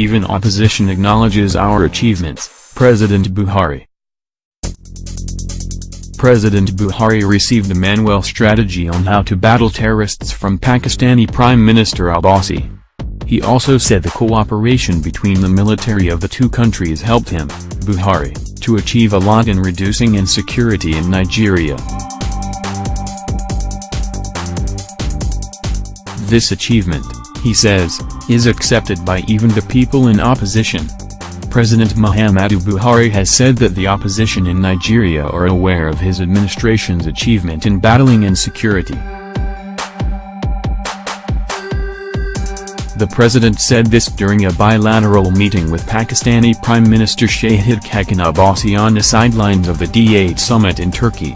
Even opposition acknowledges our achievements, President Buhari. President Buhari received a manual strategy on how to battle terrorists from Pakistani Prime Minister Abbasi. He also said the cooperation between the military of the two countries helped him, Buhari, to achieve a lot in reducing insecurity in Nigeria. This achievement, he says, is accepted by even the people in opposition. President Muhammadu Buhari has said that the opposition in Nigeria are aware of his administration's achievement in battling insecurity. The president said this during a bilateral meeting with Pakistani Prime Minister Shahid Khakan Abbasi on the sidelines of the D8 summit in Turkey.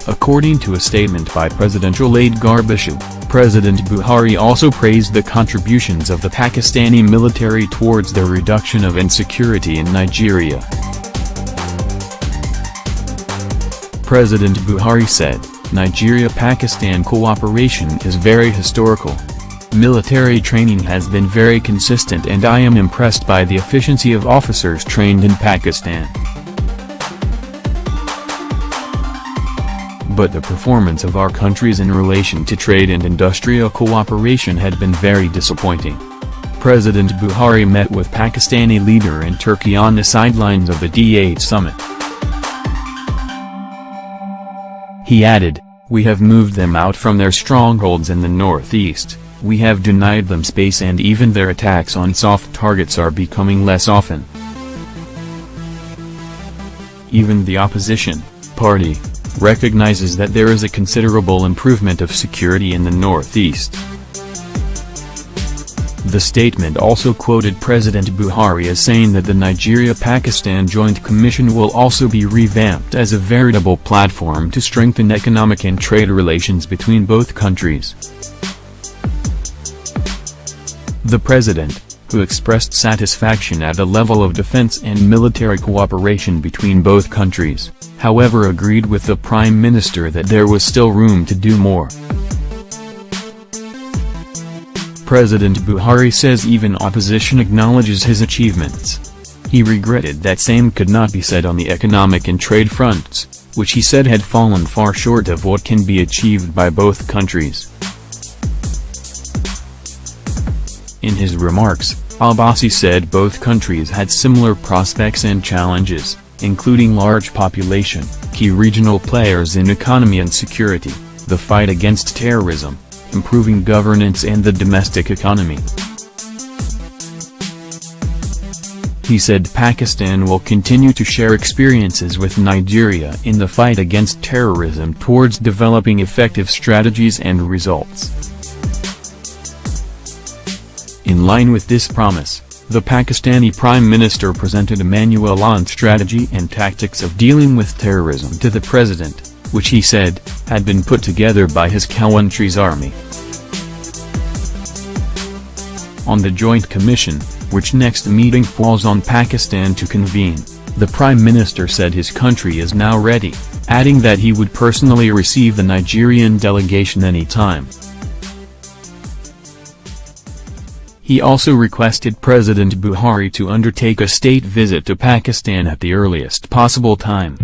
According to a statement by presidential aide Abbasi, President Buhari also praised the contributions of the Pakistani military towards the reduction of insecurity in Nigeria. President Buhari said, "Nigeria-Pakistan cooperation is very historical. Military training has been very consistent and I am impressed by the efficiency of officers trained in Pakistan. But the performance of our countries in relation to trade and industrial cooperation had been very disappointing." President Buhari met with Pakistani leader in Turkey on the sidelines of the D8 summit. He added, "We have moved them out from their strongholds in the northeast, we have denied them space and even their attacks on soft targets are becoming less often." Even the opposition party recognizes that there is a considerable improvement of security in the northeast. The statement also quoted President Buhari as saying that the Nigeria-Pakistan Joint Commission will also be revamped as a veritable platform to strengthen economic and trade relations between both countries. The president, who expressed satisfaction at the level of defense and military cooperation between both countries, however agreed with the Prime Minister that there was still room to do more. President Buhari says even opposition acknowledges his achievements. He regretted that same could not be said on the economic and trade fronts, which he said had fallen far short of what can be achieved by both countries. In his remarks, Abbasi said both countries had similar prospects and challenges, including large population, key regional players in economy and security, the fight against terrorism, improving governance and the domestic economy. He said Pakistan will continue to share experiences with Nigeria in the fight against terrorism towards developing effective strategies and results. In line with this promise, the Pakistani Prime Minister presented a manual on strategy and tactics of dealing with terrorism to the president, which he said, had been put together by his country's army. On the Joint Commission, which next meeting falls on Pakistan to convene, the Prime Minister said his country is now ready, adding that he would personally receive the Nigerian delegation anytime. He also requested President Buhari to undertake a state visit to Pakistan at the earliest possible time.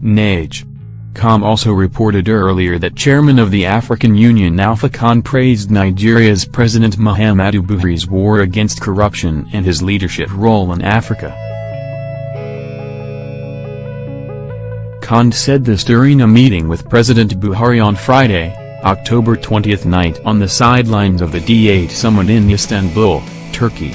NAJ.com also reported earlier that Chairman of the African Union Alpha Khan praised Nigeria's President Muhammadu Buhari's war against corruption and his leadership role in Africa. Khan said this during a meeting with President Buhari on Friday, October 20 night on the sidelines of the D8 summit in Istanbul, Turkey.